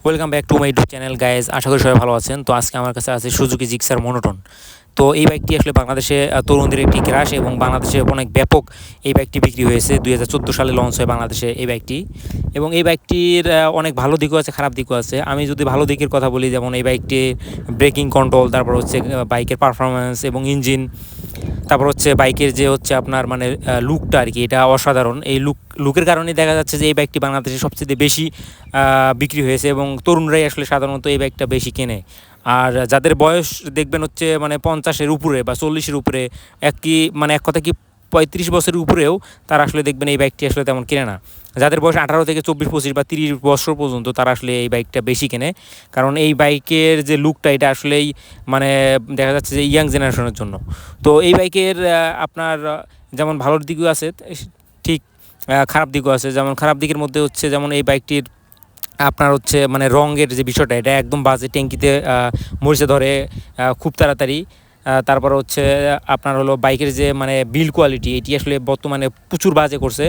Welcome back to my YouTube channel guys. আশা করি সবাই ভালো আছেন। তো আজকে আমার কাছে আছে সুজুকি জিক্সার মনোটন। তো এই বাইকটি আসলে বাংলাদেশে তরুণদের একটি ক্রাশ এবং বাংলাদেশে অনেক ব্যাপক এই বাইকটি বিক্রি হয়েছে। 2014 সালে লঞ্চ হয় বাংলাদেশে এই বাইকটি, এবং এই বাইকটির অনেক ভালো দিকও আছে, খারাপ দিকও আছে। আমি যদি ভালো দিকের কথা বলি, যেমন এই বাইকটির ব্রেকিং কন্ট্রোল, তারপর হচ্ছে বাইকের পারফরমেন্স এবং ইঞ্জিন, তারপর হচ্ছে বাইকের যে হচ্ছে আপনার মানে লুকটা আর কি, এটা অসাধারণ। এই লুকের কারণে দেখা যাচ্ছে যে এই বাইকটি বাংলাদেশে সবচেয়ে বেশি বিক্রি হয়েছে এবং তরুণরাই আসলে সাধারণত এই বাইকটা বেশি কেনে। আর যাদের বয়স দেখবেন হচ্ছে মানে 50-এর উপরে বা 40-এর উপরে, এক কথা কি 35 বছরের উপরেও তারা আসলে দেখবেন এই বাইকটি আসলে তেমন কেনে না। যাদের বয়স 18 থেকে 24, 25 বা 30 বছর পর্যন্ত তারা আসলে এই বাইকটা বেশি কেনে, কারণ এই বাইকের যে লুকটা এটা আসলেই মানে দেখা যাচ্ছে যে ইয়াং জেনারেশনের জন্য। তো এই বাইকের আপনার যেমন ভালোর দিকও আছে, ঠিক খারাপ দিকও আছে। যেমন খারাপ দিকের মধ্যে হচ্ছে যেমন এই বাইকটির আপনার হচ্ছে মানে রঙের যে বিষয়টা, এটা একদম বাজে, ট্যাঙ্কিতে মরিচে ধরে খুব তাড়াতাড়ি। তারপর হচ্ছে আপনার হলো বাইকের যে মানে বিল্ড কোয়ালিটি, এটি আসলে বর্তমানে প্রচুর বাজে করছে।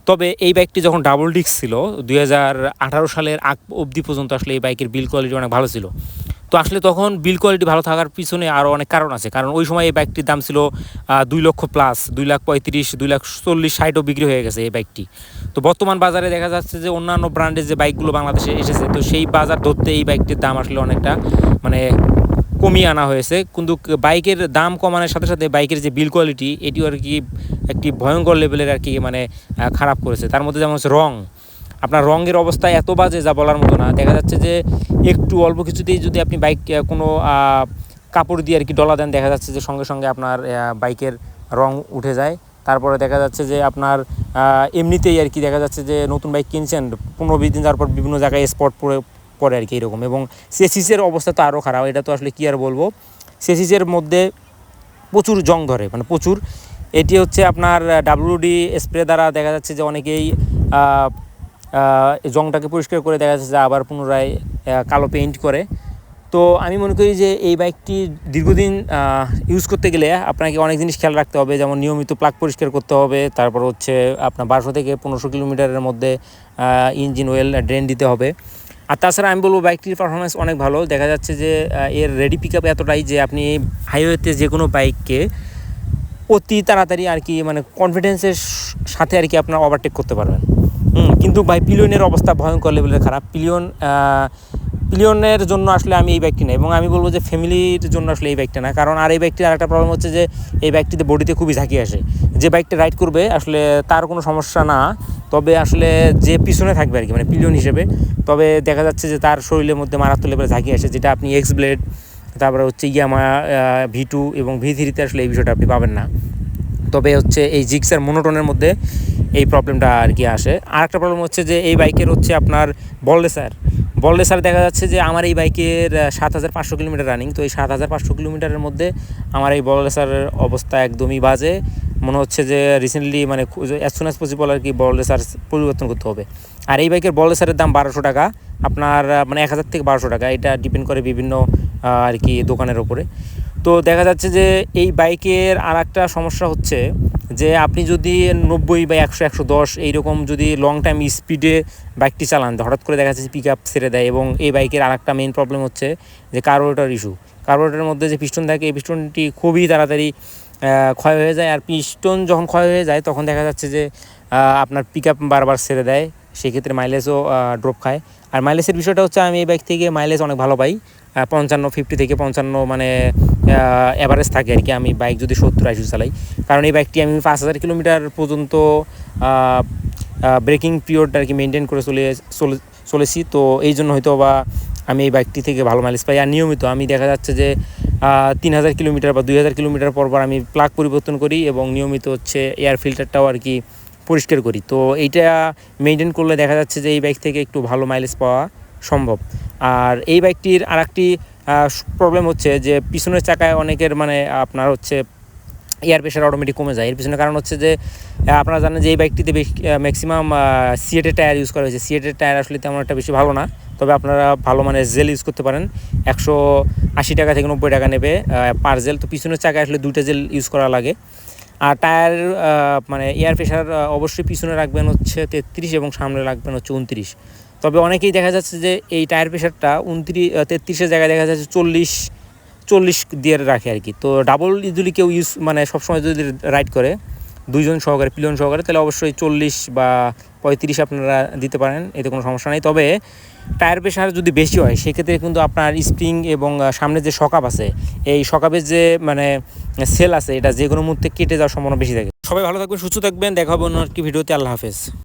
তবে এই বাইকটি যখন ডাবল ডিস্ক ছিল 2018 সালের আগ অবধি পর্যন্ত আসলে এই বাইকের বিল্ড কোয়ালিটি অনেক ভালো ছিল। তো আসলে তখন বিল্ড কোয়ালিটি ভালো থাকার পিছনে আরও অনেক কারণ আছে, কারণ ওই সময় এই বাইকটির দাম ছিল 2 লক্ষ প্লাস, 2,35,000, 2,40,000, 60ও বিক্রি হয়ে গেছে এই বাইকটি। তো বর্তমান বাজারে দেখা যাচ্ছে যে অন্যান্য ব্র্যান্ডের যে বাইকগুলো বাংলাদেশে এসেছে, তো সেই বাজার ধরতে এই বাইকটির দাম আসলে অনেকটা মানে কমিয়ে আনা হয়েছে। কিন্তু বাইকের দাম কমানোর সাথে সাথে বাইকের যে বিল্ড কোয়ালিটি, এটিও আর কি একটি ভয়ঙ্কর লেভেলের আর কি মানে খারাপ করেছে। তার মধ্যে যেমন হচ্ছে রং, আপনার রঙের অবস্থা এত বাজে যা বলার মতো না। দেখা যাচ্ছে যে একটু অল্প কিছুতেই যদি আপনি বাইক কোনো কাপড় দিয়ে আর কি ডলা দেন, দেখা যাচ্ছে যে সঙ্গে সঙ্গে আপনার বাইকের রং উঠে যায়। তারপরে দেখা যাচ্ছে যে আপনার এমনিতেই আর কি দেখা যাচ্ছে যে নতুন বাইক কিনছেন, 15-20 দিন যাওয়ার পর বিভিন্ন জায়গায় স্পট পড়ে আর কি এরকম। এবং চেসিসের অবস্থা তো আরও খারাপ, এটা তো আসলে কী আর বলবো। চেসিসের মধ্যে প্রচুর জং ধরে, মানে প্রচুর। এটি হচ্ছে আপনার WD স্প্রে দ্বারা দেখা যাচ্ছে যে অনেকেই জংটাকে পরিষ্কার করে দেখা যাচ্ছে যে আবার পুনরায় কালো পেইন্ট করে। তো আমি মনে করি যে এই বাইকটি দীর্ঘদিন ইউজ করতে গেলে আপনাকে অনেক জিনিস খেয়াল রাখতে হবে, যেমন নিয়মিত প্লাগ পরিষ্কার করতে হবে, তারপর হচ্ছে আপনার 1200 থেকে 1500 কিলোমিটারের মধ্যে ইঞ্জিন অয়েল ড্রেন দিতে হবে। আর তাছাড়া আমি বলবো বাইকটির পারফরমেন্স অনেক ভালো। দেখা যাচ্ছে যে এর রেডি পিক আপ এতটাই যে আপনি হাইওয়েতে যে কোনো বাইককে অতি তাড়াতাড়ি আর কি মানে কনফিডেন্সের সাথে আর কি আপনার ওভারটেক করতে পারবেন। কিন্তু ভাই পিলিয়নের অবস্থা ভয়ঙ্কর লেভেলের খারাপ। পিলিয়নের জন্য আসলে আমি এই বাইকটি না, এবং আমি বলবো যে ফ্যামিলির জন্য আসলে এই বাইকটা না। কারণ আর এই বাইকটির আরেকটা প্রবলেম হচ্ছে যে এই বাইকটিতে বডিতে খুবই ঝাঁকি আসে। যে বাইকটা রাইড করবে আসলে তার কোনো সমস্যা না, তবে আসলে যে পিছনে থাকবে আর কি মানে পিলিয়ন হিসেবে, তবে দেখা যাচ্ছে যে তার শরীরের মধ্যে মারাত্মক লেভেলে ঝাঁকি আসে, যেটা আপনি এক্স ব্লেড, তারপরে হচ্ছে ইয়ামা V2 এবং V3-তে আসলে এই বিষয়টা আপনি পাবেন না। তবে হচ্ছে এই জিক্সার মনোটনের মধ্যে এই প্রবলেমটা আর কি আসে। আর একটা প্রবলেম হচ্ছে যে এই বাইকের হচ্ছে আপনার বল রেসার দেখা যাচ্ছে যে আমার এই বাইকের 7,500 কিলোমিটার রানিং। তো এই 7,500 কিলোমিটারের মধ্যে আমার এই বল রেসারের অবস্থা একদমই বাজে। মনে হচ্ছে যে রিসেন্টলি মানে অ্যাজ সুন অ্যাজ পসিবল আর কি বল রেসার পরিবর্তন করতে হবে। আর এই বাইকের বল রেসারের দাম 1200 টাকা, আপনার মানে 1000 থেকে 1200 টাকা, এটা ডিপেন্ড করে বিভিন্ন আর কি দোকানের ওপরে। তো দেখা যাচ্ছে যে এই বাইকের আর একটা সমস্যা হচ্ছে যে আপনি যদি 90 বা 100, 110 এইরকম যদি লং টাইম স্পিডে বাইকটি চালান, হঠাৎ করে দেখা যাচ্ছে যে পিক আপ ছেড়ে দেয়। এবং এই বাইকের আর একটা মেইন প্রবলেম হচ্ছে যে কার্বোরেটর ইস্যু। কার্বোরেটরের মধ্যে যে পিস্টন থাকে, এই পিস্টনটি খুবই তাড়াতাড়ি ক্ষয় হয়ে যায়। আর পিস্টন যখন ক্ষয় হয়ে যায় তখন দেখা যাচ্ছে যে আপনার পিক আপ বারবার ছেড়ে দেয়, সেক্ষেত্রে মাইলেজও ড্রপ খায়। আর মাইলেজের বিষয়টা হচ্ছে আমি এই বাইক থেকে মাইলেজ অনেক ভালো পাই, 50 থেকে 55 মানে অ্যাভারেজ থাকে আর কি আমি বাইক যদি 70-80 চালাই। কারণ এই বাইকটি আমি 5,000 কিলোমিটার পর্যন্ত ব্রেকিং পিরিয়ডটা আর কি মেনটেন করে চলেছি। তো এই জন্য হয়তো বা আমি এই বাইকটি থেকে ভালো মাইলেজ পাই। আর নিয়মিত আমি দেখা যাচ্ছে যে 3,000 কিলোমিটার বা 2,000 কিলোমিটার পর আমি প্লাগ পরিবর্তন করি, এবং নিয়মিত হচ্ছে এয়ার ফিল্টারটাও আর কি পরিষ্কার করি। তো এইটা মেনটেন করলে দেখা যাচ্ছে যে এই বাইক থেকে একটু ভালো মাইলেজ পাওয়া সম্ভব। আর এই বাইকটির আর একটি প্রবলেম হচ্ছে যে পিছনের চাকায় অনেকের মানে আপনার হচ্ছে এয়ার প্রেশার অটোমেটিক কমে যায়। এর পিছনে কারণ হচ্ছে যে আপনারা জানেন যে এই বাইকটিতে ম্যাক্সিমাম সিএটের টায়ার ইউজ করা হয়েছে। সিএটের টায়ার আসলে তেমন একটা বেশি ভালো না, তবে আপনারা ভালো মানে জেল ইউজ করতে পারেন। 180 টাকা থেকে 90 টাকা নেবে পার জেল। তো পিছনের চাকায় আসলে 2টা জেল ইউজ করা লাগে। আর টায়ার মানে এয়ার প্রেশার অবশ্যই পিছনে রাখবেন হচ্ছে 33 এবং সামনে রাখবেন হচ্ছে 29। তবে অনেকেই দেখা যাচ্ছে যে এই টায়ার প্রেশারটা 33-এর জায়গায় দেখা যাচ্ছে 40 দিয়ে রাখে আর কি। তো ডাবল যদি কেউ মানে সবসময় যদি রাইড করে 2 জন সহকারে, পিলিয়ন সহকারে, তাহলে অবশ্যই 40 বা 35 আপনারা দিতে পারেন, এতে কোনো সমস্যা নেই। তবে টায়ার প্রেশার যদি বেশি হয় সেক্ষেত্রে কিন্তু আপনার স্প্রিং এবং সামনে যে শকাপ আছে, এই শকাপের যে মানে সেল আছে, এটা যে কোনো মুহূর্তে কেটে যাওয়ার সম্ভাবনা বেশি থাকে। সবাই ভালো থাকবেন, সুস্থ থাকবেন, দেখা হবে অন্য একটি ভিডিওতে। আল্লাহ হাফেজ।